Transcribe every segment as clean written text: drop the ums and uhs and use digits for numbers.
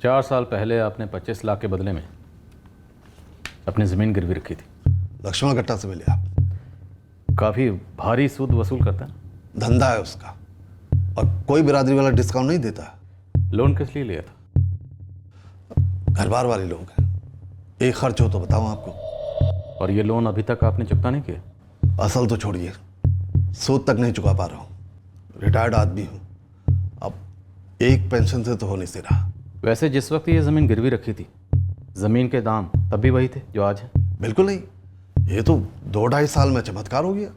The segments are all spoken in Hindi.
4 साल पहले आपने 25 लाख के बदले में अपनी ज़मीन गिरवी रखी थी। लक्ष्मण गट्टा से मिले आप। काफ़ी भारी सूद वसूल करता है। धंधा है उसका, और कोई बिरादरी वाला डिस्काउंट नहीं देता। लोन किस लिए लिया था? घर बार वाले लोग हैं, एक खर्च हो तो बताऊं आपको। और ये लोन अभी तक आपने चुकता नहीं किया? असल तो छोड़िए, सूद तक नहीं चुका पा रहा हूँ। रिटायर्ड आदमी हूँ, अब एक पेंशन से तो हो नहीं से रहा। वैसे जिस वक्त ये ज़मीन गिरवी रखी थी, ज़मीन के दाम तब भी वही थे जो आज हैं? बिल्कुल नहीं, ये तो 2-2.5 साल में चमत्कार हो गया।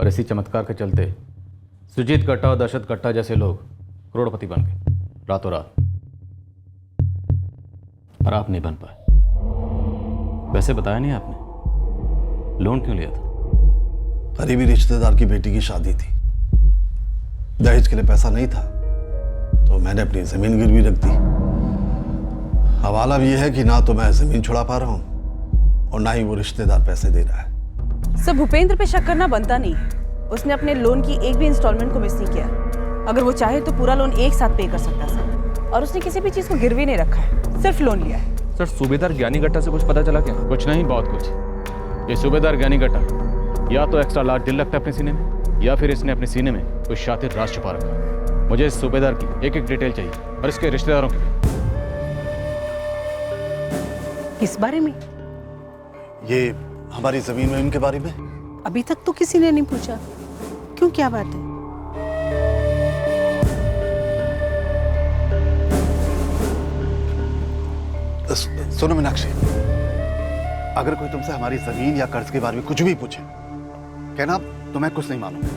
और इसी चमत्कार के चलते सुजीत गट्टा और दशरथ गट्टा जैसे लोग करोड़पति बन गए रातों रात, और आप नहीं बन पाए। वैसे बताया नहीं आपने लोन क्यों लिया था? करीबी रिश्तेदार की बेटी की शादी थी, दहेज के लिए पैसा नहीं था, तो मैंने अपनी जमीन गिरवी रख दी। हवाला भी यह है कि ना तो मैं जमीन छुड़ा पा रहा हूं और ना ही वो रिश्तेदार पैसे दे रहा है। सर, भूपेंद्र पे शक करना बनता नहीं। उसने अपने लोन की एक भी इंस्टॉलमेंट को मिस नहीं किया। अगर वो चाहे तो पूरा लोन एक साथ पे कर सकता है सर। और उसने किसी भी चीज को गिरवी नहीं रखा है, सिर्फ लोन लिया है। सर, सूबेदार ज्ञानी गट्टा से कुछ पता चला क्या? कुछ नहीं, बहुत कुछ। ये सूबेदार ज्ञानी गट्टा या तो एक्स्ट्रा लार्ज दिल लगता है अपने सीने में, या फिर इसने अपने सीने में कोई शातिर राज छुपा रखा है। मुझे इस सूबेदार की एक एक डिटेल चाहिए, और इसके रिश्तेदारों की भी। किस बारे में? ये हमारी जमीन में इनके बारे में। अभी तक तो किसी ने नहीं पूछा। क्यों, क्या बात है? सुनो मीनाक्षी, अगर कोई तुमसे हमारी जमीन या कर्ज के बारे में कुछ भी पूछे, कहना तो मैं कुछ नहीं मानूंगा।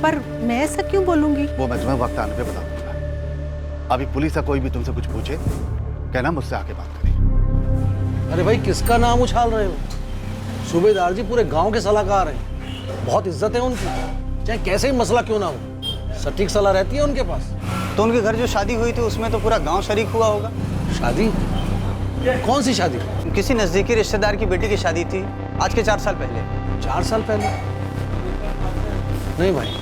पर मैं ऐसा क्यों बोलूंगी? वो मैं तुम्हें वक्त आने पे बता दूंगा। अभी पुलिस या कोई भी तुमसे कुछ पूछे, कहना मुझसे आके बात करें। अरे भाई, किसका नाम उछाल रहे हो? सूबेदार जी पूरे गांव के सलाहकार हैं, बहुत इज्जत है उनकी, चाहे कैसे ही मसला क्यों ना हो, सटीक सलाह रहती है उनके पास। तो उनके घर जो शादी हुई थी उसमें तो पूरा गांव शरीक हुआ होगा। शादी? कौन सी शादी? किसी नजदीकी रिश्तेदार की बेटी की शादी थी, आज के 4 साल पहले। 4 साल पहले? नहीं भाई,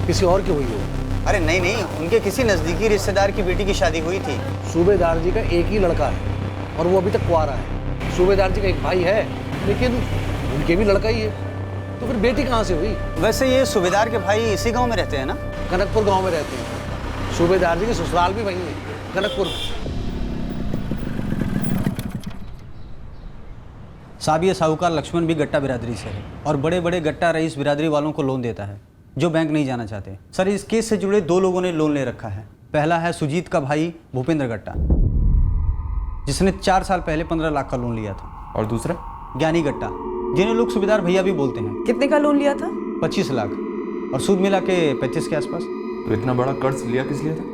किसी और की हुई हो। अरे नहीं नहीं, उनके किसी नजदीकी रिश्तेदार की बेटी की शादी हुई थी। सूबेदार जी का एक ही लड़का है और वो अभी तक कुंवारा है। सूबेदार जी का एक भाई है, लेकिन उनके भी लड़का ही है, तो फिर बेटी कहाँ से हुई? वैसे ये सूबेदार के भाई इसी गांव में रहते हैं ना? कनकपुर गांव में रहते हैं। सूबेदार जी की ससुराल भी वहीं है, कनकपुर में। साहब, ये साहूकार लक्ष्मण भी गट्टा बिरादरी से है और बड़े बड़े गट्टा रईस बिरादरी वालों को लोन देता है जो बैंक नहीं जाना चाहते। सर, इस केस से जुड़े 2 लोगों ने लोन ले रखा है। पहला है सुजीत का भाई भूपेंद्र गट्टा, जिसने 4 साल पहले 15 लाख का लोन लिया था। और दूसरा? ज्ञानी गट्टा, जिन्हें लोग सूबेदार भैया भी बोलते हैं। कितने का लोन लिया था? 25 लाख, और सूद मिला के 35 के आसपास। तो इतना बड़ा कर्ज लिया किस लिए था?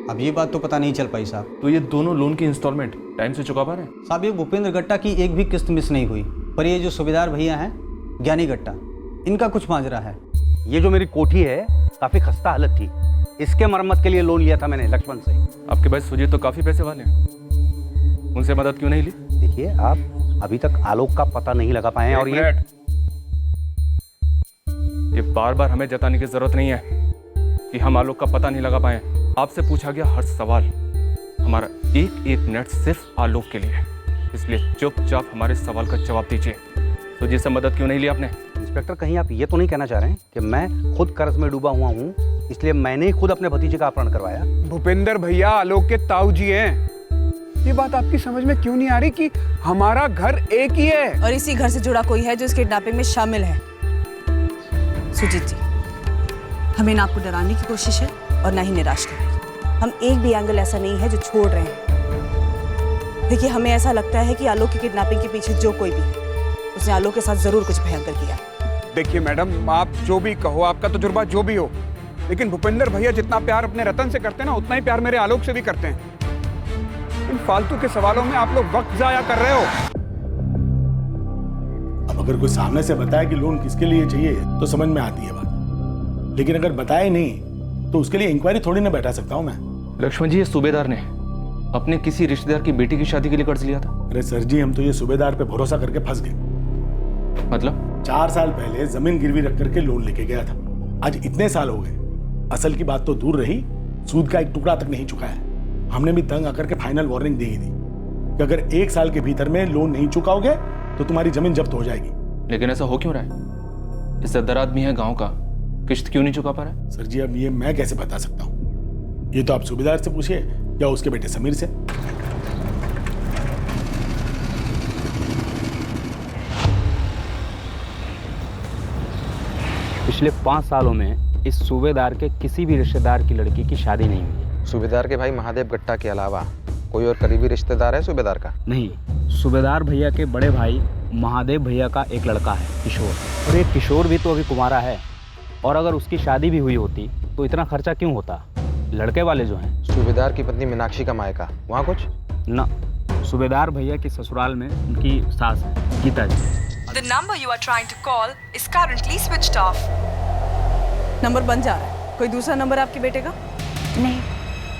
अब ये बात तो पता नहीं चल पाई साहब। तो ये दोनों लोन की इंस्टॉलमेंट टाइम से चुका पा रहे हैं? साहब, ये भूपेंद्र गट्टा की एक भी किस्त मिस नहीं हुई, पर ये जो सूबेदार भैया हैं ज्ञानी गट्टा, इनका कुछ माजरा है। ये जो मेरी कोठी है काफी खस्ता हालत थी, इसके मरम्मत के लिए लोन लिया था मैंने लक्ष्मण से। आपके भाई सुजीत तो काफी पैसे वाले हैं, उनसे मदद क्यों नहीं ली? देखिए, आप अभी तक आलोक का पता नहीं लगा पाए हैं। और ये बार बार हमें जताने की जरूरत नहीं है कि हम आलोक का पता नहीं लगा पाए। आपसे पूछा गया हर सवाल, हमारा एक एक मिनट सिर्फ आलोक के लिए है, इसलिए चुपचाप हमारे सवाल का जवाब दीजिए। तो जिससे मदद क्यों नहीं ली आपने? इंस्पेक्टर, कहीं आप ये तो नहीं कहना चाह रहे हैं कि मैं खुद कर्ज में डूबा हुआ हूँ, इसलिए मैंने ही खुद अपने भतीजे का अपहरण करवाया? भूपेंद्र भैया आलोक के ताऊ जी हैं। ये बात आपकी समझ में क्यों नहीं आ रही कि हमारा घर एक ही है और इसी घर से जुड़ा कोई है जो इस किडनैपिंग में शामिल है। सुजीत जी, हमें ना आपको डराने की कोशिश है और ना ही निराश करने की। हम एक भी एंगल ऐसा नहीं है जो छोड़ रहे हैं। देखिए, हमें ऐसा लगता है कि आलोक की किडनैपिंग के पीछे जो कोई भी है, उसने आलोक के साथ जरूर कुछ भयंकर किया। देखिए मैडम, आप जो भी कहो, आपका तजुर्बा जो भी हो, लेकिन भूपेंद्र भैया जितना प्यार अपने रतन से करते हैं ना, उतना ही प्यार मेरे आलोक से भी करते हैं। इन फालतू के सवालों में आप लोग वक्त जाया कर रहे हो। अब अगर कोई सामने से बताए कि लोन किसके लिए चाहिए तो समझ में आती है बात, लेकिन अगर बताए नहीं तो उसके लिए इंक्वायरी थोड़ी ना बैठा सकता हूं मैं। लक्ष्मण जी, ये सूबेदार ने अपने किसी रिश्तेदार की बेटी की शादी के लिए कर्ज लिया था? अरे सर जी, हम तो ये सूबेदार पे भरोसा करके फंस गए। मतलब? 4 साल पहले जमीन गिरवी रख करके लोन लेके गया था, आज इतने साल हो गए, असल की बात तो दूर रही, सूद का एक टुकड़ा तक नहीं चुका है। हमने भी तंग आकर के फाइनल वार्निंग दे ही दी, कि अगर 1 साल के भीतर में लोन नहीं चुकाओगे तो तुम्हारी जमीन जब्त हो जाएगी। लेकिन ऐसा हो क्यों रहा है? इज्जतदार आदमी है गांव का, किश्त क्यों नहीं चुका पा रहा है? सर जी अब ये मैं कैसे बता सकता हूँ? ये तो आप सूबेदार से पूछिए या उसके बेटे समीर से। पिछले 5 सालों में इस सूबेदार के किसी भी रिश्तेदार की लड़की की शादी नहीं हुई। सूबेदार के भाई महादेव गट्टा के अलावा कोई और करीबी रिश्तेदार है सूबेदार का? नहीं, सूबेदार भैया के बड़े भाई महादेव भैया का एक लड़का है किशोर, और ये किशोर भी तो अभी कुमारा है, और अगर उसकी शादी भी हुई होती तो इतना खर्चा क्यों होता? लड़के वाले जो हैं। सूबेदार की पत्नी मीनाक्षी का मायका वहाँ कुछ ना, सूबेदार भैया के ससुराल में उनकी सास है गीता जी। The number you are trying to call is currently switched off. Number बंद जा रहा है। कोई दूसरा नंबर आपके बेटे का? नहीं,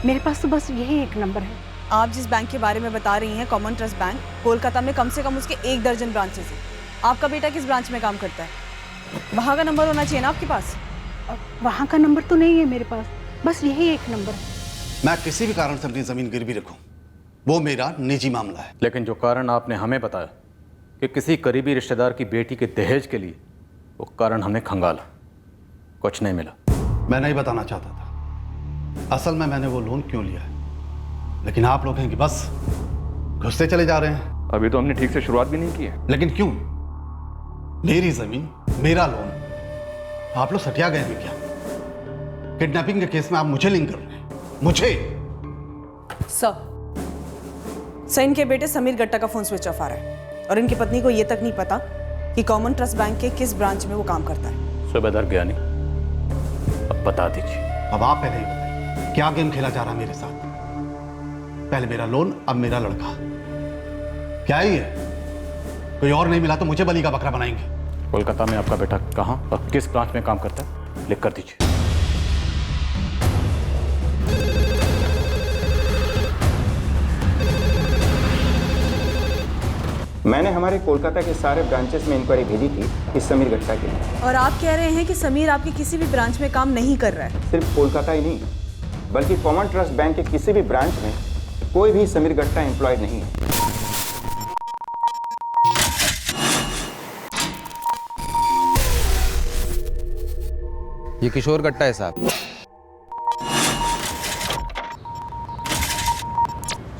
मेरे पास तो बस यही एक नंबर है। आप जिस बैंक के बारे में बता रही हैं, कॉमन ट्रस्ट बैंक, कोलकाता में कम से कम उसके 1 दर्जन ब्रांचेस हैं। आपका बेटा किस ब्रांच में काम करता है? वहाँ का नंबर होना चाहिए ना आपके पास? वहाँ का नंबर तो नहीं है मेरे पास, बस यही एक नंबर है। मैं किसी भी कारण से अपनी जमीन गिरवी रखूं, वो मेरा निजी मामला है। लेकिन जो कारण आपने हमें बताया कि किसी करीबी रिश्तेदार की बेटी के दहेज के लिए, वो कारण हमने खंगाला, कुछ नहीं मिला। मैं नहीं बताना चाहता था असल में मैंने वो लोन क्यों लिया है, लेकिन आप लोग हैं कि बस घुसते चले जा रहे हैं। अभी तो हमने ठीक से शुरुआत भी नहीं की है। लेकिन क्यों? मेरी जमीन, मेरा लोन, आप लोग सटिया गए हैं क्या? किडनैपिंग के केस में आप मुझे लिंक कर रहे हैं, मुझे। सर, इनके बेटे समीर गट्टा का फोन स्विच ऑफ आ रहा है और इनकी पत्नी को ये तक नहीं पता कि कॉमन ट्रस्ट बैंक के किस ब्रांच में वो काम करता है। सूबेदार ज्ञानी, अब बता दीजिए। अब आप पहले ही बताइए, क्या गेम खेला जा रहा है मेरे साथ? पहले मेरा लोन, अब मेरा लड़का। क्या है ये? कोई और नहीं मिला तो मुझे बलि का बकरा बनाएंगे। कोलकाता में आपका बेटा कहाँ और किस ब्रांच में काम करता है, लिख कर दीजिए। मैंने हमारे कोलकाता के सारे ब्रांचेस में इंक्वायरी भेजी थी इस समीर गट्टा के लिए। और आप कह रहे हैं कि समीर आपके किसी भी ब्रांच में काम नहीं कर रहा है? सिर्फ कोलकाता ही नहीं, बल्कि कॉमन ट्रस्ट बैंक के किसी भी ब्रांच में कोई भी समीर गट्टा एम्प्लॉयड नहीं है। ये किशोर गट्टा है साहब,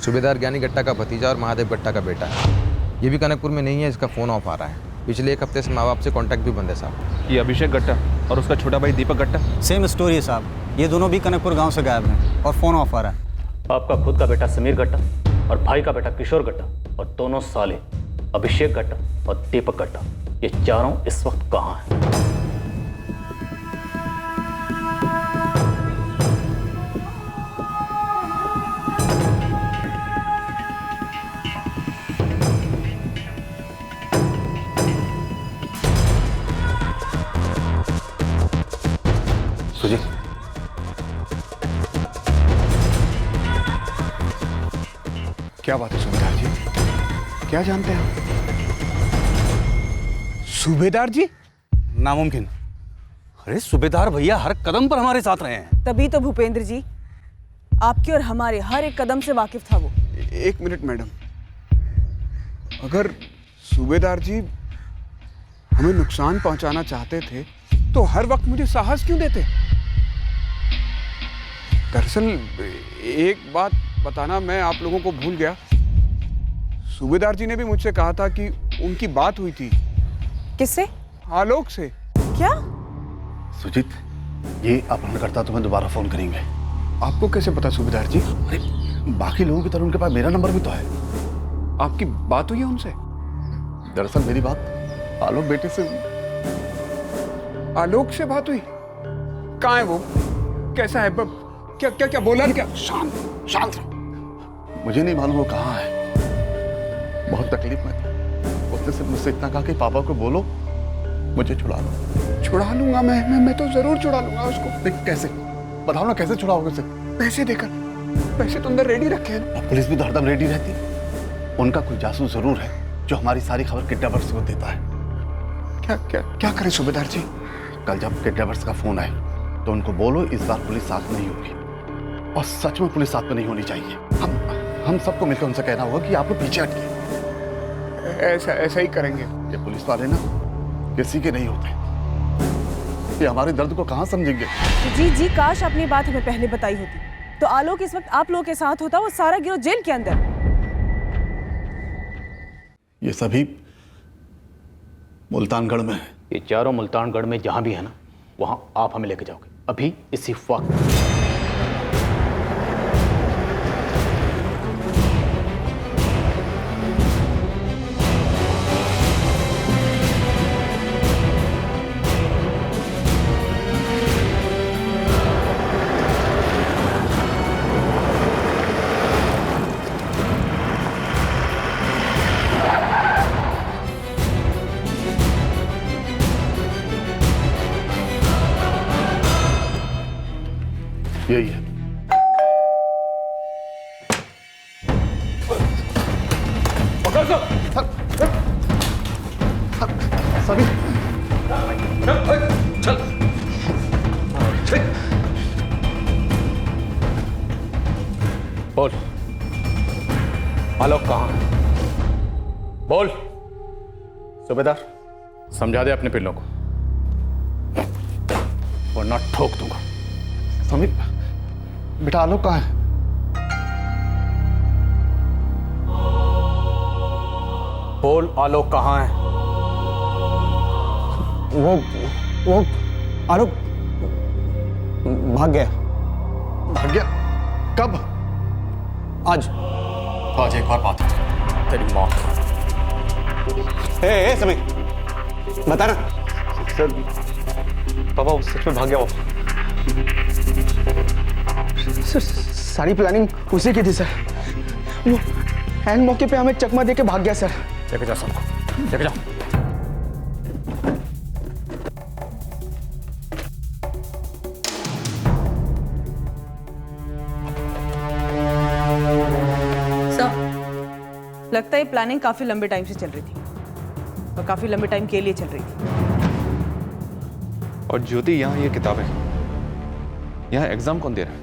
सूबेदार ज्ञानी गट्टा का भतीजा और महादेव गट्टा का बेटा है। ये भी कनकपुर में नहीं है, इसका फोन ऑफ आ रहा है। पिछले 1 हफ्ते से माँ बाप से कांटेक्ट भी बंद है साहब। ये अभिषेक गट्टा और उसका छोटा भाई दीपक गट्टा सेम स्टोरी है साहब, ये दोनों भी कनकपुर गांव से गायब हैं और फोन ऑफ आ रहा है। आपका खुद का बेटा समीर गट्टा और भाई का बेटा किशोर गट्टा और दोनों साले अभिषेक गट्टा और दीपक गट्टा, ये चारों इस वक्त कहाँ हैं? सुजीत, क्या बात है सूबेदार जी? क्या जानते हैं आप? सूबेदार जी? नामुमकिन। अरे सूबेदार भैया हर कदम पर हमारे साथ रहे हैं। तभी तो भूपेंद्र जी आपके और हमारे हर एक कदम से वाकिफ था वो। 1 मिनट मैडम, अगर सूबेदार जी हमें नुकसान पहुंचाना चाहते थे तो हर वक्त मुझे साहस क्यों देते? दरअसल एक बात बताना मैं आप लोगों को भूल गया। सूबेदार जी ने भी मुझसे कहा था कि उनकी बात हुई थी। किससे? आलोक से। क्या? सुजीत, ये अपहरणकर्ता तुम्हें दोबारा फोन करेंगे। आपको कैसे पता सूबेदार जी? अरे बाकी लोगों की तरह उनके पास मेरा नंबर भी तो है। आपकी बात हुई है उनसे? दरअसल मेरी बात आलोक बेटे से। आलोक से बात हुई? कहाँ है वो? कैसा है? क्या क्या क्या बोला? क्या? शांत शांत रहो। मुझे नहीं मालूम वो कहाँ है। बहुत तकलीफ में था। उसने सिर्फ मुझसे इतना कहा कि पापा को बोलो मुझे छुड़ा लो। छुड़ा लूंगा मैं तो जरूर छुड़ा लूंगा उसको। देख कैसे? बताओ ना कैसे छुड़ाओगे उसे? पैसे देकर। पैसे तो अंदर रेडी रखे हैं। और पुलिस भी तो हरदम रेडी रहती है। उनका कोई जासूस जरूर है जो हमारी सारी खबर किडनैपर्स को देता है। क्या क्या क्या करें सूबेदार जी? कल जब किडनैपर्स का फोन आए तो उनको बोलो इस बार पुलिस साथ नहीं होगी, और सच में पुलिस साथ में नहीं होनी चाहिए। हम सबको मिलकर उनसे कहना होगा कि आप लोग पीछे हटिए। ऐसा ही करेंगे। ये पुलिस वाले ना किसी के नहीं होते, ये हमारे दर्द को कहाँ समझेंगे। जी जी, काश आपने बात हमें पहले बताई होती तो आलोक इस वक्त आप लोगों के साथ होता, वो सारा गिरोह जेल के अंदर। ये सभी मुल्तानगढ़ में है। ये चारों मुल्तानगढ़ में जहाँ भी है ना, वहाँ आप हमें लेके जाओगे अभी इसी वक्त। यही है। सभी बोल, आलोक कहाँ है? बोल। सूबेदार, समझा दे अपने पिल्लों को, वरना ठोक दूंगा। समीर, बेटा आलोक कहाँ है? बोल, आलोक कहाँ है? वो आलोक भाग गया। भाग गया? कब? आज एक बार बात है, तेरी मौत। ए समीर, बता ना। सर पापा वो सच में भाग गया। वो सर सारी प्लानिंग उसी की थी सर। वो हैंग मौके पे हमें चकमा देके भाग गया सर। लेके जा सबको, लेके जा। लगता है ये प्लानिंग काफी लंबे टाइम से चल रही थी और काफी लंबे टाइम के लिए चल रही थी। और ज्योति, यहाँ ये किताबें, यहाँ एग्जाम कौन दे रहा है?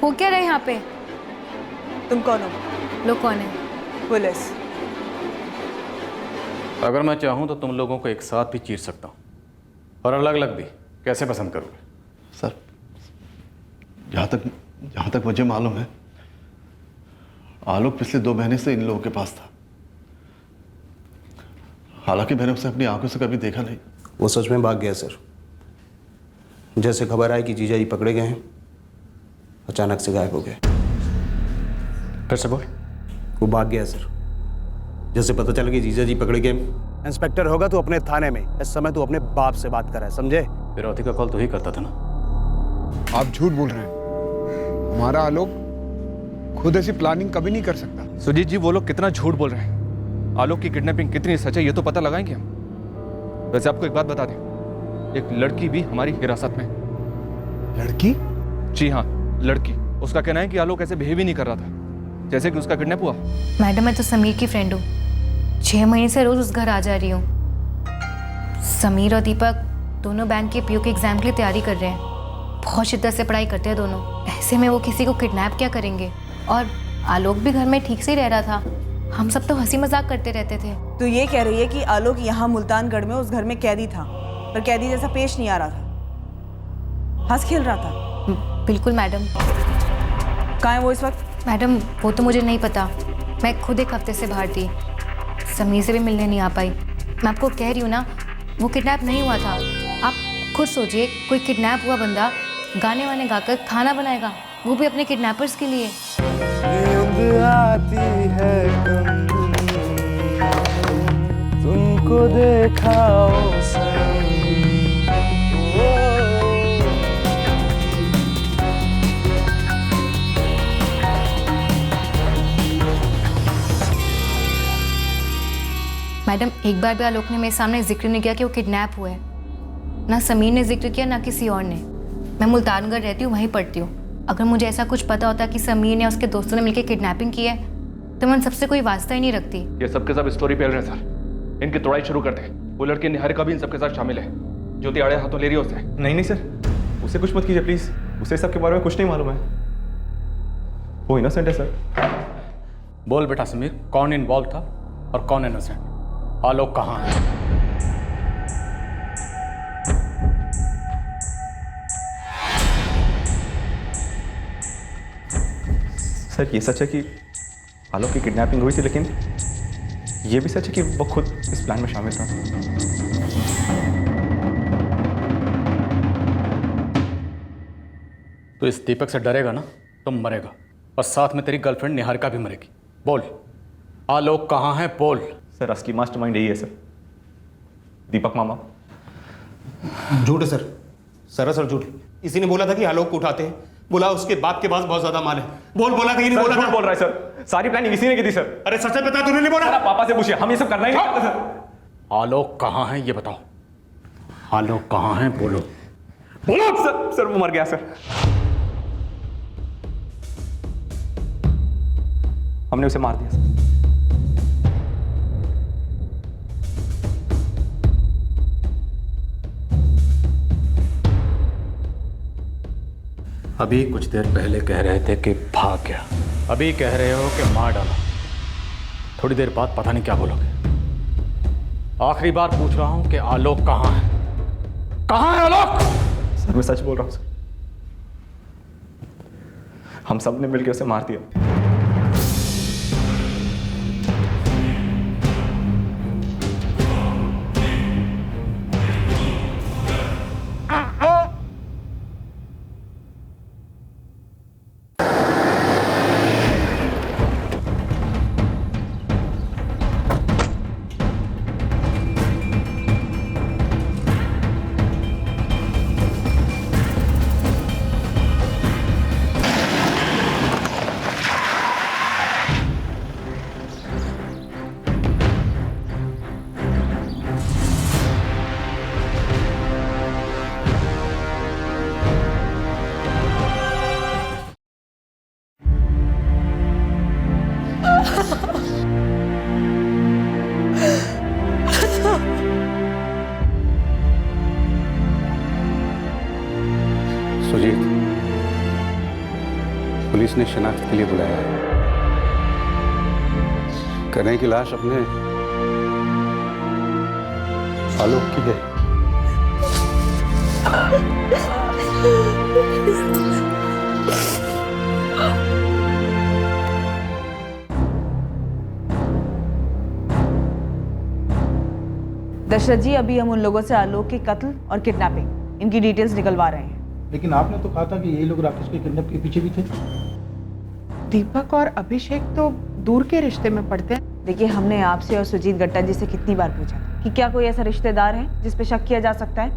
हो क्या रहा है यहाँ पे? तुम कौन हो? लोग कौन है? पुलिस। अगर मैं चाहूं तो तुम लोगों को एक साथ भी चीर सकता हूं, और अलग अलग भी। कैसे पसंद करोगे? सर, जहाँ तक मुझे मालूम है, आलोक पिछले 2 महीने से इन लोगों के पास था। हालांकि मैंने उसे अपनी आंखों से कभी देखा नहीं। वो सच में भाग गया सर। जैसे खबर आई कि जीजा जी पकड़े गए हैं, अचानक से गायब हो गए। फिर से बोल। वो भाग गया सर। जैसे पता चला कि जीजा जी पकड़े गए। इंस्पेक्टर होगा तो अपने थाने में, इस समय तो अपने बाप से बात कर रहा है, समझे? फिरौती का कॉल तो ही करता था ना। आप झूठ बोल रहे हैं। हमारा आलोक खुद ऐसी प्लानिंग कभी नहीं कर सकता। सुजीत जी, वो लोग कितना झूठ बोल रहे हैं। आलोक की किडनैपिंग कितनी सच है ये तो पता लगाएंगे हम। वैसे आपको एक बात बता दें, एक लड़की भी हमारी हिरासत में। लड़की? जी हाँ, लड़की। उसका कहना है कि आलोक ऐसे बिहेव ही नहीं कर रहा था जैसे कि उसका किडनैप हुआ। मैडम, मैं तो समीर की फ्रेंड हूँ। 6 महीने से रोज उस घर आ जा रही हूँ। समीर और दीपक दोनों बैंक के पीओ के एग्जाम के लिए तैयारी कर रहे हैं। बहुत शिद्दत से पढ़ाई करते हैं दोनों। ऐसे में वो किसी को किडनैप क्या करेंगे? और आलोक भी घर में ठीक से ही रह रहा था। हम सब तो हंसी मजाक करते रहते थे। तो ये कह रही है कि आलोक यहाँ मुल्तानगढ़ में उस घर में कैदी था, पर कैदी जैसा पेश नहीं आ रहा था, हंस खेल रहा था। बिल्कुल मैडम। कहाँ है वो इस वक्त? मैडम, वो तो मुझे नहीं पता। मैं खुद एक हफ्ते से बाहर थी, समीर से भी मिलने नहीं आ पाई। मैं आपको कह रही हूँ ना, वो किडनैप नहीं हुआ था। आप खुद सोचिए, कोई किडनैप हुआ बंदा गाने वाने गाकर खाना बनाएगा, वो भी अपने किडनैपर्स के लिए। नींद आती है कम, तुमको देखा मैडम, एक बार भी आलोक ने मेरे सामने जिक्र नहीं किया कि वो किडनैप हुआ है। ना समीर ने जिक्र किया, ना किसी और ने। मैं मुल्तानगढ़ रहती हूँ, वहीं पढ़ती हूँ। अगर मुझे ऐसा कुछ पता होता कि समीर ने उसके दोस्तों ने मिलकर किडनैपिंग की है, तो मैं उन सबसे कोई वास्ता ही नहीं रखती। ये सबके सब स्टोरी फैल रहे हैं सर। इनकी तोड़ाई शुरू करते हैं। वो लड़की निहारिका भी इन सबके साथ शामिल है। ज्योति आड़े हाथों ले रही है उसे। नहीं नहीं सर, उसे कुछ मत कीजिए प्लीज। उसे सबके बारे में कुछ नहीं मालूम है, वो इनोसेंट है सर। बोल बेटा समीर, कौन इन्वॉल्व था और कौन इनोसेंट? आलोक कहाँ है? सर ये सच है कि आलोक की किडनैपिंग हुई थी, लेकिन ये भी सच है कि वो खुद इस प्लान में शामिल था। तो इस दीपक से डरेगा ना तो मरेगा, और साथ में तेरी गर्लफ्रेंड निहारिका भी मरेगी। बोल, आलोक कहाँ है? बोल। सर असली मास्टरमाइंड यही है सर, दीपक मामा। झूठ है सर, सरासर झूठ। इसी ने बोला था कि आलोक को उठाते हैं, बोला उसके बाप के पास बहुत ज्यादा माल है। बोला था कि नहीं बोला था? बोल रहा है सर, सारी प्लानिंग इसी ने की थी सर। अरे सच बता, तूने नहीं बोला? पापा से पूछिए, हम ये सब करना ही नहीं चाहते सर। आलोक कहाँ है ये बताओ, आलोक कहाँ है? बोलो बोलो। सर वो मर गया सर, हमने उसे मार दिया सर। अभी कुछ देर पहले कह रहे थे कि भाग गया, अभी कह रहे हो कि मार डाला। थोड़ी देर बाद पता नहीं क्या बोलोगे। आखिरी बार पूछ रहा हूं कि आलोक कहाँ है? कहाँ है आलोक? सर मैं सच बोल रहा हूं सर, हम सब ने मिलकर उसे मार दिया। सुजीत, पुलिस ने शनाख्त के लिए बुलाया है। कह रहे हैं कि लाश अपने आलोक की है। दशरथ जी, अभी हम उन लोगों से आलोक के कत्ल और किडनैपिंग इनकी डिटेल्स निकलवा रहे हैं। लेकिन आपने तो कहा था कि ये लोग राकेश के किडनैप के पीछे भी थे। दीपक और अभिषेक तो दूर के रिश्ते में पड़ते हैं। देखिए, हमने आपसे और सुजीत गट्टा जी से कितनी बार पूछा कि क्या कोई ऐसा रिश्तेदार है जिस पे शक किया जा सकता है।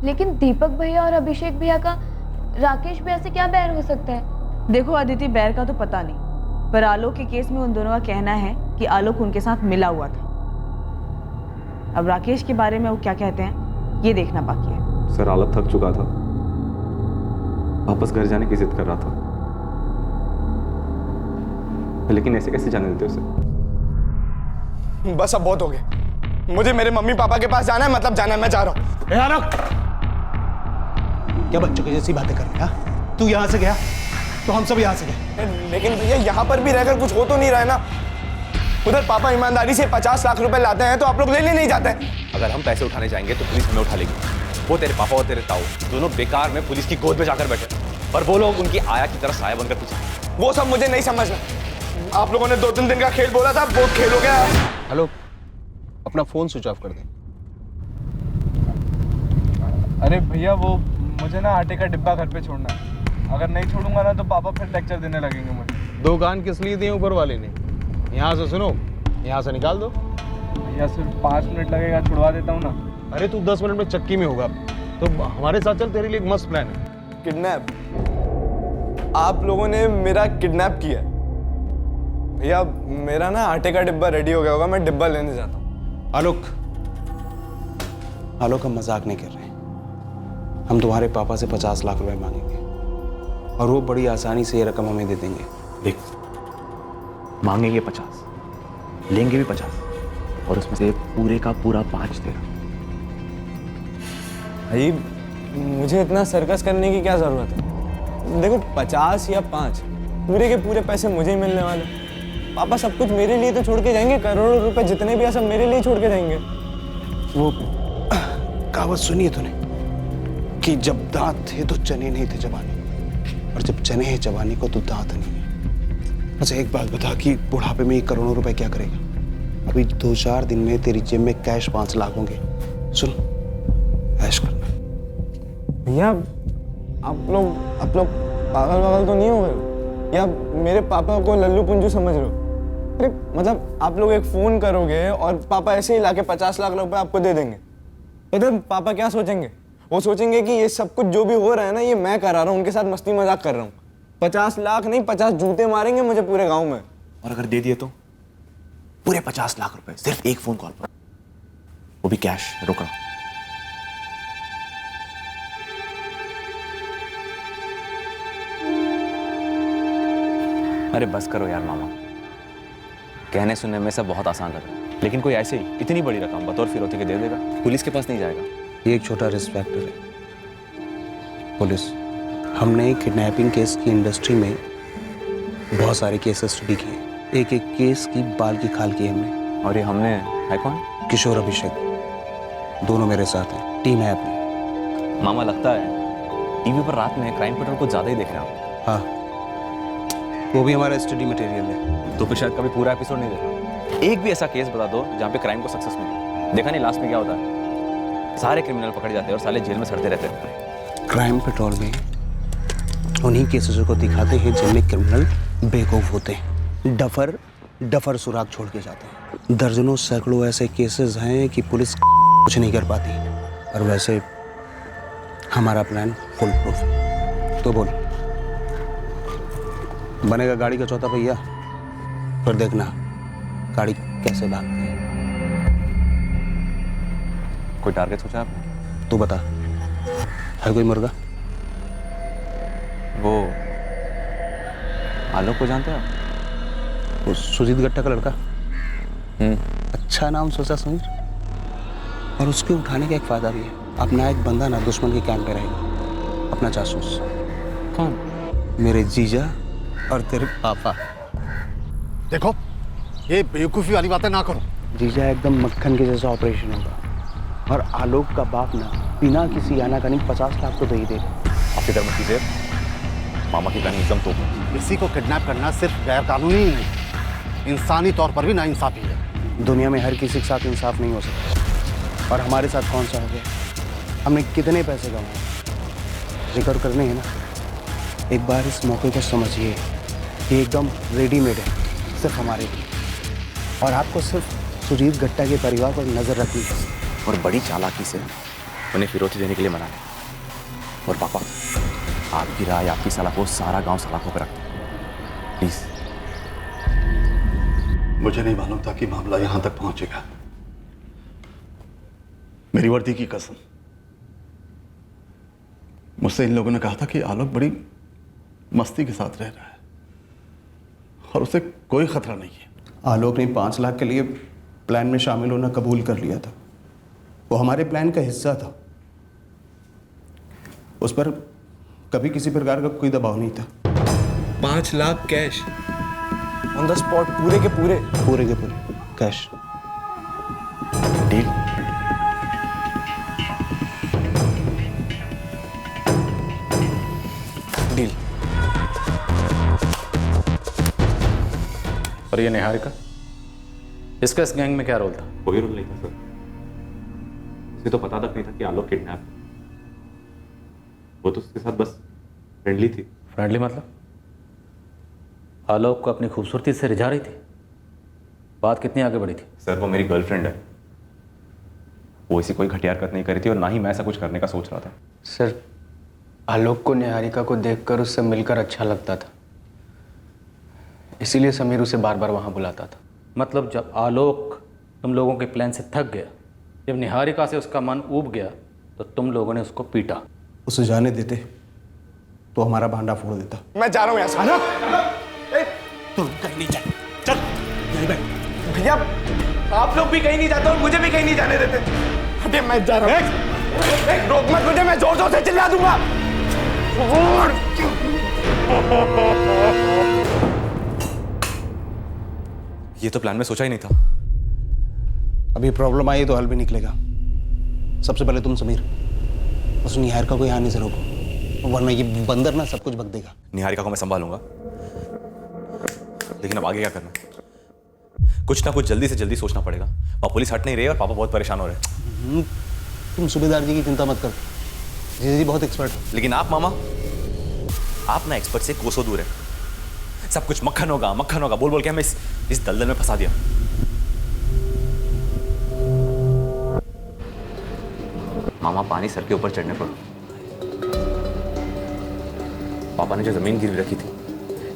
लेकिन दीपक भैया और अभिषेक भैया का राकेश भैया से क्या बैर हो सकता है? देखो अदिति, बैर का तो पता नहीं, पर आलोक के केस में उन दोनों का कहना है कि आलोक उनके साथ मिला हुआ था। अब राकेश के बारे में वो क्या कहते हैं ये देखना बाकी है। सर आलोक थक चुका था, वापस घर जाने की जिद कर रहा था, लेकिन ऐसे कैसे जाने देते उसे? बस अब बहुत हो गया, मुझे मेरे मम्मी पापा के पास जाना है, मतलब जाना है, मैं जा रहा हूँ। आलोक, क्या बच्चों की जैसी बातें कर रहा है? तू यहाँ से गया तो हम सब यहाँ से गए। लेकिन भैया यहाँ पर भी रहकर कुछ हो तो नहीं रहा है ना। उधर पापा ईमानदारी से 50 लाख रुपए लाते हैं तो आप लोग लेने नहीं जाते हैं। अगर हम पैसे उठाने जाएंगे तो पुलिस हमें उठा लेगी। वो तेरे पापा और तेरे ताऊ दोनों बेकार में पुलिस की गोद में जाकर बैठे, और वो लोग उनकी आया की तरह साया बनकर पीछे। वो सब मुझे नहीं समझना। आप लोगों ने 2-3 दिन का खेल बोला था, वो खेल हो गया। हेलो, अपना फोन स्विच ऑफ कर दे। अरे भैया, वो मुझे ना आटे का डिब्बा घर पे छोड़ना है। अगर नहीं छोड़ूंगा ना तो पापा फिर लेक्चर देने लगेंगे मुझे। 2 कान किस लिए दिए ऊपर वाले ने? यहाँ से सुनो, यहाँ से निकाल दो। भैया सिर्फ 5 मिनट लगेगा, छुड़वा देता हूँ ना। अरे तू 10 मिनट में चक्की में होगा, तो हमारे साथ चल, तेरे लिए एक मस्त प्लान है। किडनैप? आप लोगों ने मेरा किडनैप किया? भैया मेरा ना आटे का डिब्बा रेडी हो गया होगा, मैं डिब्बा लेने जाता हूँ। आलोक, हम मजाक नहीं कर रहे। हम तुम्हारे पापा से 50 लाख रुपए मांगेंगे और वो बड़ी आसानी से ये रकम हमें दे देंगे। देख, मांगेंगे 50, लेंगे भी 50, और उसमें से पूरे का पूरा 5 तेरा। भाई मुझे इतना सर्कस करने की क्या जरूरत है? देखो 50 या 5 पूरे के पूरे पैसे मुझे ही मिलने वाले। पापा सब कुछ मेरे लिए तो छोड़ के जाएंगे, करोड़ों रुपए जितने भी है सब मेरे लिए छोड़ के जाएंगे। वो कहावत सुनी है तूने कि जब दांत थे तो चने नहीं थे चबाने, और जब चने हैं चबाने को तो दांत नहीं है। अच्छा एक बात बता कि बुढ़ापे में ये करोड़ों रुपए क्या करेगा? अभी 2-4 दिन में तेरी जेब में कैश 5 लाख होंगे। सुन, ऐश करना। भैया आप लोग पागल तो नहीं हो गए? या मेरे पापा को लल्लू पुंजू समझ रहे हो? अरे मतलब आप लोग एक फोन करोगे और पापा ऐसे ही लाके 50 लाख रुपए आपको दे देंगे। पता है पापा क्या सोचेंगे? वो सोचेंगे कि ये सब कुछ जो भी हो रहा है ना, ये मैं करा रहा हूँ, उनके साथ मस्ती मजाक कर रहा हूँ। 50 लाख नहीं 50 जूते मारेंगे मुझे पूरे गांव में। और अगर दे दिए तो पूरे 50 लाख रुपए सिर्फ एक फोन कॉल पर, वो भी कैश रोकड़ा। अरे बस करो यार मामा, कहने सुनने में सब बहुत आसान लग रहा है, लेकिन कोई ऐसे ही इतनी बड़ी रकम बतौर फिरौती के दे देगा? पुलिस के पास नहीं जाएगा? ये एक छोटा रिस्क फैक्टर है। पुलिस, हमने किडनैपिंग केस की इंडस्ट्री में बहुत सारे केसेस स्टडी किए, एक एक केस की बाल की खाल की हमने। और ये हमने है कौन? किशोर, अभिषेक, दोनों मेरे साथ हैं, टीम है अपनी। मामा लगता है टीवी पर रात में क्राइम पेट्रोल को ज्यादा ही देख रहे हैं। हाँ, वो भी हमारा स्टडी मटेरियल है। तो फिर शायद कभी पूरा एपिसोड नहीं देखा। एक भी ऐसा केस बता दो जहाँ पे क्राइम को सक्सेस मिले। देखा नहीं लास्ट में क्या होता है? सारे क्रिमिनल पकड़े जाते हैं और साले जेल में सड़ते रहते हैं। क्राइम पेट्रोल में उन्हीं केसेस को दिखाते हैं जिनमें क्रिमिनल बेवकूफ होते हैं, डफर सुराग छोड़ के जाते हैं। दर्जनों सैकड़ों ऐसे केसेस हैं कि पुलिस कुछ नहीं कर पाती, और वैसे हमारा प्लान फुल प्रूफ है। तो बोल, बनेगा गाड़ी का चौथा पहिया? फिर देखना गाड़ी कैसे भागती है। कोई टारगेट सोचा आपने? तू बता, है कोई मुर्गा? वो आलोक को जानते हो आप? वो सुजीत गट्टा का लड़का। अच्छा नाम सोचा समीर। और उसके उठाने का एक फायदा भी है, अपना एक बंदा ना दुश्मन के कैंप पे रहेगा, अपना जासूस। कौन? मेरे जीजा और तेरे पापा। देखो, ये बेवकूफ़ी वाली बातें ना करो। जीजा एकदम मक्खन के जैसा ऑपरेशन होगा, और आलोक का बाप ना बिना किसी आनाकानी 50 लाख तो दे ही देगा। आपकी तरफ कीजिए, मामा की कहानी एकदम तो किसी को किडनैप करना सिर्फ गैर कानूनी ही नहीं, इंसानी तौर पर भी नाइंसाफी है। दुनिया में हर किसी के साथ इंसाफ नहीं हो सकता, और हमारे साथ कौन सा हो गया? हमने कितने पैसे कमाए, जिक्र करने हैं ना। एक बार इस मौके को समझिए, ये एकदम रेडीमेड है सिर्फ हमारे लिए, और आपको सिर्फ सुजीत गट्टा के परिवार पर नजर रखनी है, और बड़ी चालाकी से उन्हें फिरौती देने के लिए मना लिया। और पापा, आपकी राय, आपकी सलाह को सारा गांव सलाखों पर रखते हैं, प्लीज। मुझे नहीं मालूम था कि मामला यहां तक पहुंचेगा। मेरी वर्दी की कसम, मुझसे इन लोगों ने कहा था कि आलोक बड़ी मस्ती के साथ रह रहा है और उसे कोई खतरा नहीं है। आलोक ने 5 लाख के लिए प्लान में शामिल होना कबूल कर लिया था। वो हमारे प्लान का हिस्सा था, उस पर कभी किसी प्रकार का कोई दबाव नहीं था। 5 lakh cash on the spot, पूरे के पूरे कैश। डील। डील। और ये निहारिका, इसका इस गैंग में क्या रोल था? कोई रोल नहीं था सर, उसे तो पता तक नहीं था कि आलोक किडनैप। वो तो उसके साथ बस फ्रेंडली थी। फ्रेंडली मतलब? आलोक को अपनी खूबसूरती से रिझा रही थी? बात कितनी आगे बढ़ी थी? सर वो मेरी गर्लफ्रेंड है, वो ऐसी कोई घटिया हरकत नहीं करी थी, और ना ही मैं ऐसा कुछ करने का सोच रहा था। सर आलोक को निहारिका को देखकर उससे मिलकर अच्छा लगता था, इसीलिए समीर उसे बार बार वहां बुलाता था। मतलब जब आलोक तुम लोगों के प्लान से थक गया, जब निहारिका से उसका मन ऊब गया, तो तुम लोगों ने उसको पीटा। उसे जाने देते तो हमारा भांडा फोड़ देता। मैं जा रहा हूँ यहाँ से। तुम कहीं नहीं जाए, चल यहीं बैठ। भैया आप लोग भी कहीं नहीं जाते और मुझे भी कहीं नहीं जाने देते। अबे मैं जा रहा हूँ। रोक मत मुझे, मैं जोर जोर से चिल्ला दूंगा। ये तो प्लान में सोचा ही नहीं था। अभी प्रॉब्लम आई तो हल भी निकलेगा। सबसे पहले तुम समीर उस निहारिका को यहाँ आने से रोको, वरना ये बंदर ना सब कुछ बक देगा। निहारिका को मैं संभालूंगा, लेकिन अब आगे क्या करना है? कुछ ना कुछ जल्दी से जल्दी सोचना पड़ेगा। वहाँ पुलिस हट नहीं रही है और पापा बहुत परेशान हो रहे हैं। तुम सूबेदार जी की चिंता मत करो, जी बहुत एक्सपर्ट है। लेकिन आप मामा, आप ना एक्सपर्ट से कोसों दूर है। सब कुछ मक्खन होगा बोल बोल के हमें इस दलदल में फंसा दिया। मामा पानी सर के ऊपर चढ़ने पर पापा ने जो जमीन गिरवी रखी थी,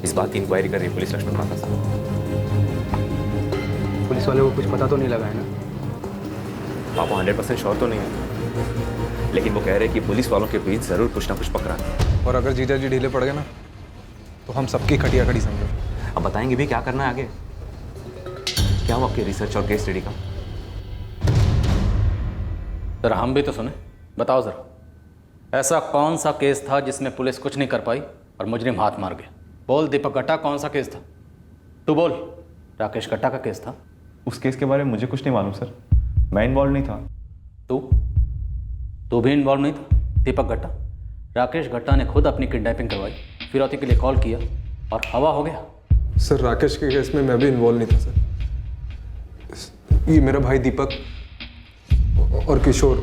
इस बात की इंक्वायरी कर रही पुलिस लक्ष्मण माता साहब। पुलिस वाले को कुछ पता तो नहीं लगा है ना? पापा 100% श्योर तो नहीं है, लेकिन वो कह रहे हैं कि पुलिस वालों के बीच जरूर कुछ ना कुछ पकड़ा है। और अगर जीजा जी ढीले पड़ गए ना तो हम सबकी खटिया खड़ी समझो। अब बताएंगे भी क्या करना है आगे? क्या हुआ आपके रिसर्च और केस स्टडी का? जरा हम भी तो सुने, बताओ जरा, ऐसा कौन सा केस था जिसमें पुलिस कुछ नहीं कर पाई और मुजरिम हाथ मार गया? बोल दीपक गट्टा, कौन सा केस था? तू बोल। राकेश गट्टा का केस था। उस केस के बारे में मुझे कुछ नहीं मालूम सर, मैं इन्वॉल्व नहीं था। तू भी इन्वॉल्व नहीं था? दीपक गट्टा, राकेश गट्टा ने खुद अपनी किडनैपिंग करवाई, फिरौती के लिए कॉल किया और हवा हो गया। सर राकेश के केस में मैं भी इन्वॉल्व नहीं था सर। ये मेरा भाई दीपक और किशोर,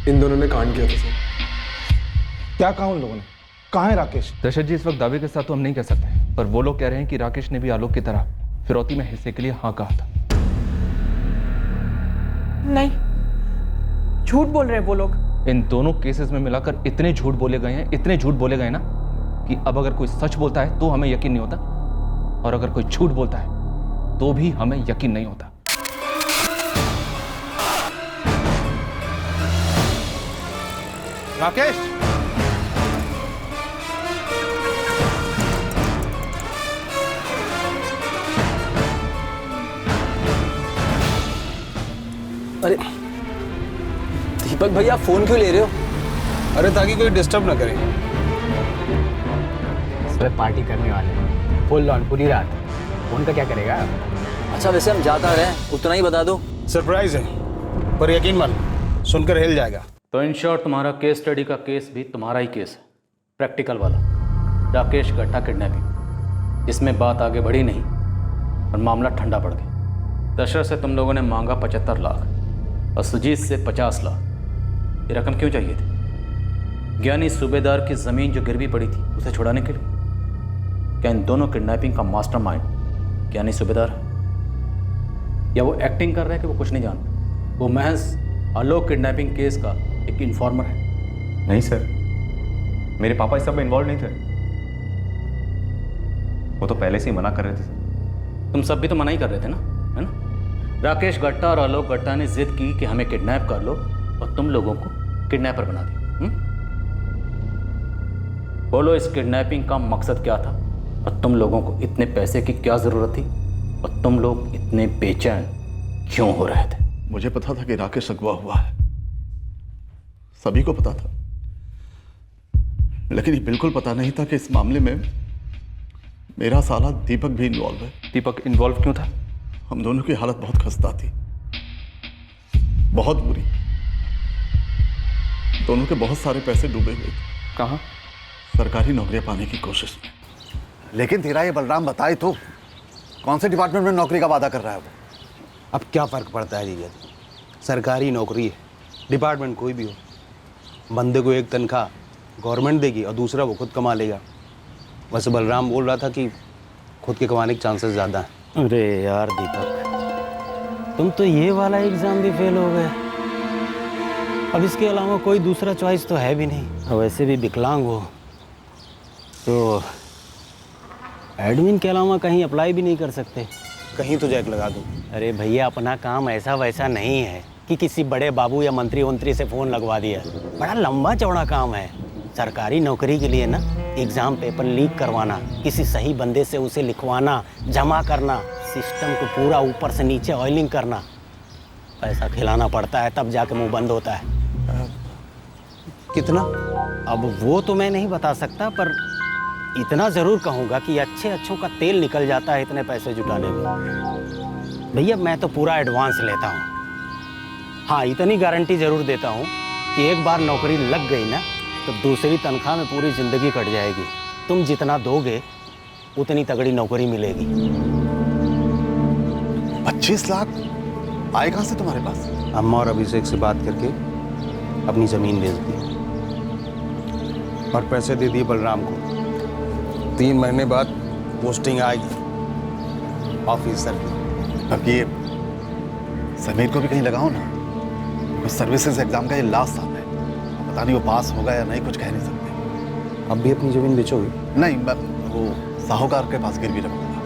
इन दोनों ने कांड किया था सर। क्या कहा उन लोगों ने? कहाँ है राकेश? दशरथ जी, इस वक्त दावे के साथ तो हम नहीं कह सकते, पर वो लोग कह रहे हैं कि राकेश ने भी आलोक की तरह फिरौती में हिस्से के लिए हाँ कहा था। नहीं, झूठ बोल रहे हैं वो लोग। इन दोनों केसेस में मिलाकर इतने झूठ बोले गए हैं ना कि अब अगर कोई सच बोलता है तो हमें यकीन नहीं होता, और अगर कोई झूठ बोलता है तो भी हमें यकीन नहीं होता। राकेश, अरे दीपक भैया फोन क्यों ले रहे हो? अरे ताकि कोई डिस्टर्ब ना करे। सब पार्टी करने वाले हैं, फुल ऑन पूरी रात। फोन का क्या करेगा? अच्छा वैसे हम जाता रहे, उतना ही बता दो। सरप्राइज है, पर यकीन मान सुनकर हिल जाएगा। तो इन शॉर्ट तुम्हारा केस स्टडी का केस भी तुम्हारा ही केस है, प्रैक्टिकल वाला, राकेश गट्टा किडनैपिंग। इसमें बात आगे बढ़ी नहीं और मामला ठंडा पड़ गया। दशरथ से तुम लोगों ने मांगा 75 लाख और सुजीत से 50 लाख। ये रकम क्यों चाहिए थी? ज्ञानी सूबेदार की ज़मीन जो गिरवी पड़ी थी उसे छुड़ाने के लिए? क्या इन दोनों किडनैपिंग का मास्टरमाइंड ज्ञानी सूबेदार है, या वो एक्टिंग कर रहा है कि वो कुछ नहीं जानता? वो महज आलोक किडनैपिंग केस का एक इन्फॉर्मर है। नहीं सर, मेरे पापा इस सब में इन्वॉल्व नहीं थे, वो तो पहले से ही मना कर रहे थे सर। तुम सब भी तो मना ही कर रहे थे ना, है ना? राकेश गट्टा और आलोक गट्टा ने जिद की कि हमें किडनैप कर लो और तुम लोगों को किडनैपर बना दिया। बोलो, इस किडनैपिंग का मकसद क्या था और तुम लोगों को इतने पैसे की क्या ज़रूरत थी और तुम लोग इतने बेचैन क्यों हो रहे थे? मुझे पता था कि राकेश अगवा हुआ है, सभी को पता था, लेकिन ये बिल्कुल पता नहीं था कि इस मामले में मेरा साला दीपक भी इन्वॉल्व है। दीपक इन्वॉल्व क्यों था? हम दोनों की हालत बहुत खस्ता थी, बहुत बुरी। दोनों के बहुत सारे पैसे डूबे हुए थे। कहाँ? सरकारी नौकरियां पाने की कोशिश में। लेकिन तेरा ये बलराम बताए तो, कौन से डिपार्टमेंट में नौकरी का वादा कर रहा है वो? अब क्या फर्क पड़ता है जीजा जी, सरकारी नौकरी है, डिपार्टमेंट कोई भी हो। बंदे को एक तनख्वाह गवर्नमेंट देगी और दूसरा वो खुद कमा लेगा। वैसे बलराम बोल रहा था कि खुद के कमाने के चांसेस ज़्यादा हैं। अरे यार दीपक, तुम तो ये वाला एग्ज़ाम भी फेल हो गए। अब इसके अलावा कोई दूसरा चॉइस तो है भी नहीं, और वैसे भी विकलांग हो तो एडमिन के अलावा कहीं अप्लाई भी नहीं कर सकते। कहीं तो जैक लगा दूँ। अरे भैया, अपना काम ऐसा वैसा नहीं है कि किसी बड़े बाबू या मंत्री वंत्री से फ़ोन लगवा दिया। बड़ा लंबा चौड़ा काम है। सरकारी नौकरी के लिए ना एग्ज़ाम पेपर लीक करवाना, किसी सही बंदे से उसे लिखवाना, जमा करना, सिस्टम को पूरा ऊपर से नीचे ऑयलिंग करना, पैसा खिलाना पड़ता है, तब जाके मुंह बंद होता है। कितना? अब वो तो मैं नहीं बता सकता, पर इतना ज़रूर कहूँगा कि अच्छे अच्छों का तेल निकल जाता है इतने पैसे जुटाने में। भैया मैं तो पूरा एडवांस लेता हूँ। हाँ, इतनी गारंटी ज़रूर देता हूँ कि एक बार नौकरी लग गई ना तो दूसरी तनख्वाह में पूरी ज़िंदगी कट जाएगी। तुम जितना दोगे उतनी तगड़ी नौकरी मिलेगी। 25 लाख आए कहाँ से तुम्हारे पास? अम्मा और अभिषेक से बात करके अपनी ज़मीन बेच दी और पैसे दे दिए बलराम को। 3 महीने बाद पोस्टिंग आएगी ऑफिसर की। अब ये समीर को भी कहीं लगाओ ना। कुछ सर्विसेज एग्जाम का ये लास्ट साल है, पता नहीं वो पास होगा या नहीं, कुछ कह नहीं सकते। अब भी अपनी ज़मीन बेचोगे? नहीं, मैं वो साहूकार के पास गिरवी रखूंगा।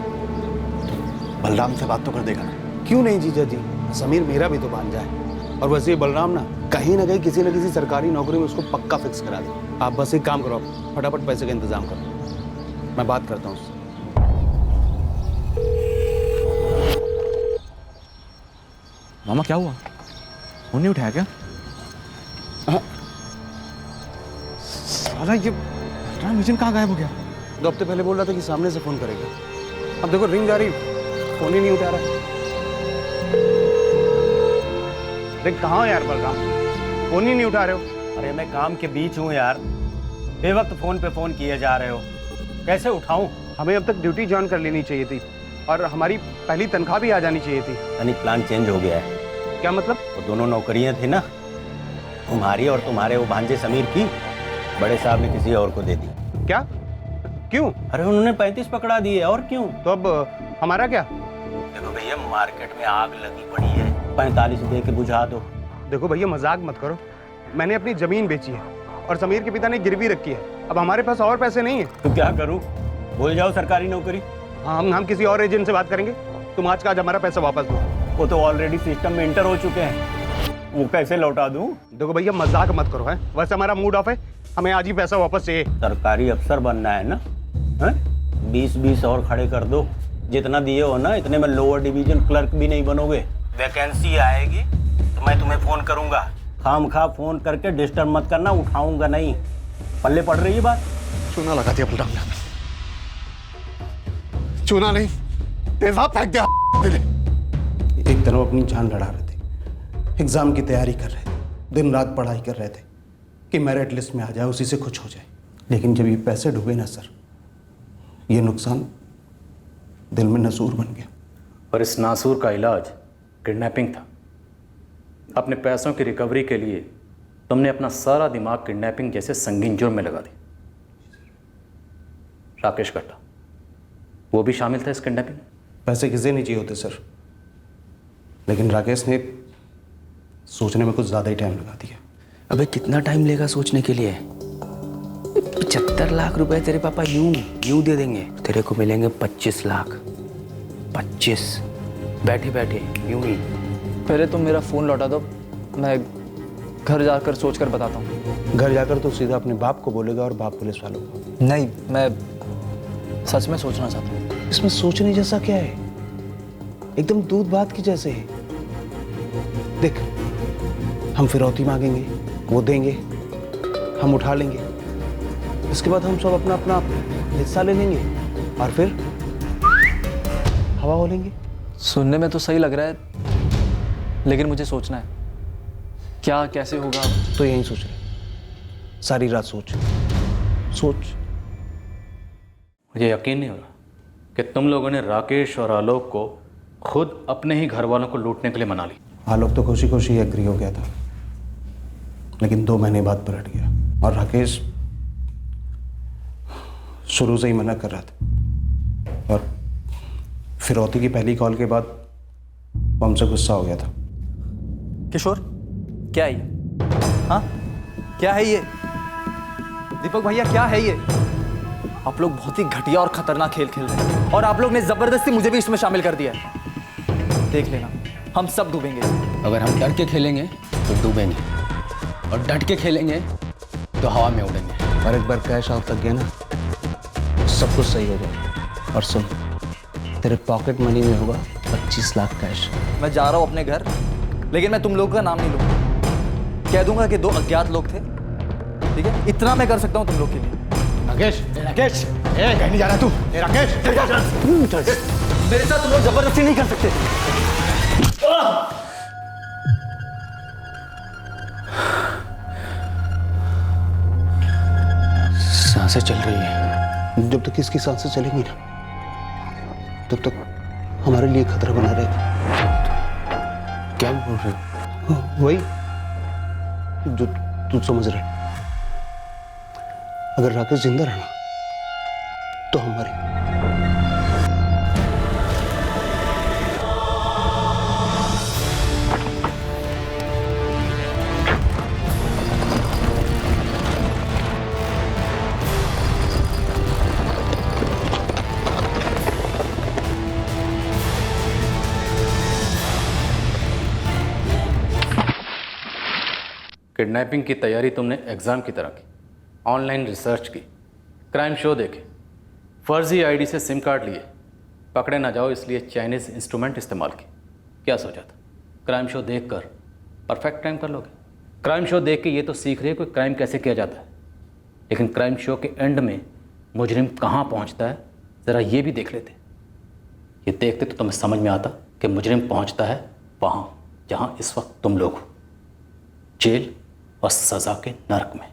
तो बलराम से बात तो कर देगा ना? क्यों नहीं जीजा जी, समीर मेरा भी तो भांजा है। और वैसे बलराम ना कहीं किसी न किसी सरकारी नौकरी में उसको पक्का फिक्स करा दे। आप बस एक काम करो, फटाफट पैसे का इंतजाम करो, मैं बात करता हूँ उससे। मामा क्या हुआ? फोन नहीं उठाया क्या? साला ये मिशन कहाँ गायब हो गया? 2 हफ्ते पहले बोल रहा था कि सामने से फोन करेगा। अब देखो रिंग जा रही, फोन ही नहीं उठा रहा। देख कहाँ हो यार बलराम, फोन ही नहीं उठा रहे हो। अरे मैं काम के बीच हूँ यार, बेवक्त फोन पे फोन किए जा रहे हो, कैसे उठाऊं? हमें अब तक ड्यूटी ज्वाइन कर लेनी चाहिए थी और हमारी पहली तनख्वाह भी आ जानी चाहिए थी। यानी प्लान चेंज हो गया है। क्या मतलब? वो दोनों नौकरियां थी ना, तुम्हारी और तुम्हारे वो भांजे समीर की, बड़े साहब ने किसी और को दे दी। क्या? क्यों? अरे उन्होंने 35 पकड़ा दिए, और क्यों? तो अब हमारा क्या? देखो भैया, मार्केट में आग लगी पड़ी है, 45 दे के बुझा दो। देखो भैया मजाक मत करो, मैंने अपनी जमीन बेची है और समीर के पिता ने गिरवी रखी है। अब हमारे पास और पैसे नहीं है। तो क्या करूं? भूल जाओ सरकारी नौकरी। हाँ, हम किसी और एजेंट से बात करेंगे। तुम आज का आज हमारा पैसा वापस दो। वो तो ऑलरेडी सिस्टम में इंटर हो चुके हैं, वो कैसे लौटा दूं? देखो भैया मजाक मत करो, है वैसे हमारा मूड ऑफ है, हमें आज ही पैसा वापस चाहिए। सरकारी अफसर बनना है ना, 20-20 और खड़े कर दो। जितना दिए हो ना, इतने में लोअर डिवीजन क्लर्क भी नहीं बनोगे। वैकेंसी आएगी तो मैं तुम्हें फोन करूंगा, खामखा फोन करके डिस्टर्ब मत करना, उठाऊंगा नहीं। पल्ले पड़ रही है बात? चूना लगा दिया बलराम ने। चूना नहीं, तेजाब फेंक दिया। एक तरफ अपनी जान लड़ा रहे थे, एग्जाम की तैयारी कर रहे थे, दिन रात पढ़ाई कर रहे थे कि मेरिट लिस्ट में आ जाए, उसी से कुछ हो जाए। लेकिन जब ये पैसे डूबे ना सर, ये नुकसान दिल में नसूर बन गया। और इस नासूर का इलाज किडनैपिंग था। अपने पैसों की रिकवरी के लिए तुमने अपना सारा दिमाग किडनैपिंग जैसे संगीन जुर्म में लगा दी। राकेश गट्टा वो भी शामिल था इस किडनैपिंग में? पैसे किसे नहीं चाहिए होते सर, लेकिन राकेश ने सोचने में कुछ ज़्यादा ही टाइम लगा दिया। अबे कितना टाइम लेगा सोचने के लिए? 75 लाख रुपए तेरे पापा यूं दे देंगे, तेरे को मिलेंगे 25 लाख। 25 बैठे बैठे यूं ही। पहले तुम मेरा फ़ोन लौटा दो, मैं घर जाकर सोच कर बताता हूँ। घर जाकर तो सीधा अपने बाप को बोलेगा और बाप पुलिस वालों को। नहीं, मैं सच में सोचना चाहता हूँ। इसमें सोचने जैसा क्या है? एकदम दूध भात की जैसे है। देख, हम फिरौती मांगेंगे, वो देंगे, हम उठा लेंगे, इसके बाद हम सब अपना अपना हिस्सा ले लेंगे और फिर हवा हो लेंगे। सुनने में तो सही लग रहा है, लेकिन मुझे सोचना है क्या कैसे होगा। तो यही सोच रहे, सारी रात सोच। मुझे यकीन नहीं हो रहा कि तुम लोगों ने राकेश और आलोक को खुद अपने ही घर वालों को लूटने के लिए मना ली। आलोक तो खुशी खुशी एग्री हो गया था, लेकिन 2 महीने बाद पलट गया। और राकेश शुरू से ही मना कर रहा था, और फिरौती की पहली कॉल के बाद वो हमसे गुस्सा हो गया था। किशोर, क्या है ये? हाँ, क्या है ये? दीपक भैया, क्या है ये? आप लोग बहुत ही घटिया और खतरनाक खेल खेल रहे हैं, और आप लोग ने जबरदस्ती मुझे भी इसमें शामिल कर दिया है। देख लेना, हम सब डूबेंगे। अगर हम डर के खेलेंगे तो डूबेंगे, और डट के खेलेंगे तो हवा में उड़ेंगे। और एक बार कैश आउट लग गया ना, सब कुछ सही हो जाए। और सुन, तेरे पॉकेट मनी में होगा 25 लाख कैश। मैं जा रहा हूँ अपने घर, लेकिन मैं तुम लोगों का नाम नहीं लूंगा। कह दूंगा कि 2 अज्ञात लोग थे, ठीक है? इतना मैं कर सकता हूँ तुम लोग के लिए। राकेश, राकेश, कहीं नहीं जा रहा तू? राकेश, मेरे साथ तुम लोग जबरदस्ती नहीं कर सकते। सांसें चल रही है। जब तक इसकी सांसें चलेंगी ना, तब तक हमारे लिए खतरा बना रहेगा। क्या बोल रहे हो? वही जो तू समझ रहे। अगर राकेश जिंदा रहा तो हम मरेंगे। किडनैपिंग की तैयारी तुमने एग्ज़ाम की तरह की, ऑनलाइन रिसर्च की, क्राइम शो देखे, फर्जी आईडी से सिम कार्ड लिए, पकड़े ना जाओ इसलिए चाइनीज़ इंस्ट्रूमेंट इस्तेमाल की। क्या सोचा था? क्राइम शो देखकर परफेक्ट क्राइम कर लोगे? क्राइम शो देख के ये तो सीख रहे हो कि क्राइम कैसे किया जाता है, लेकिन क्राइम शो के एंड में मुजरिम कहाँ पहुँचता है ज़रा ये भी देख लेते। ये देखते तो तुम्हें समझ में आता कि मुजरिम पहुँचता है वहाँ जहाँ इस वक्त तुम लोग हो, जेल और सजा के नरक में।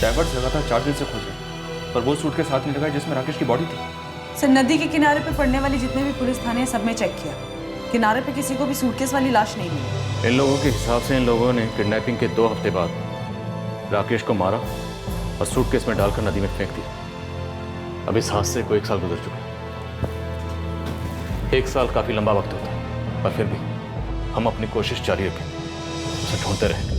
डाइवर्स लगातार 4 दिन से खोज रहे हैं, पर वो सूट के साथ नहीं लगा जिसमें राकेश की बॉडी थी। सर, नदी के किनारे पे पड़ने वाली जितने भी पुलिस थाने हैं सब में चेक किया, किनारे पे किसी को भी सूटकेस वाली लाश नहीं मिली। इन लोगों के हिसाब से इन लोगों ने किडनैपिंग के 2 हफ्ते बाद राकेश को मारा और सूटकेस में डालकर नदी में फेंक दिया। अब इस हादसे को 1 साल गुजर चुका है। 1 साल काफ़ी लंबा वक्त होता है, पर फिर भी हम अपनी कोशिश जारी रखें, उसे ढूंढते रहेंगे।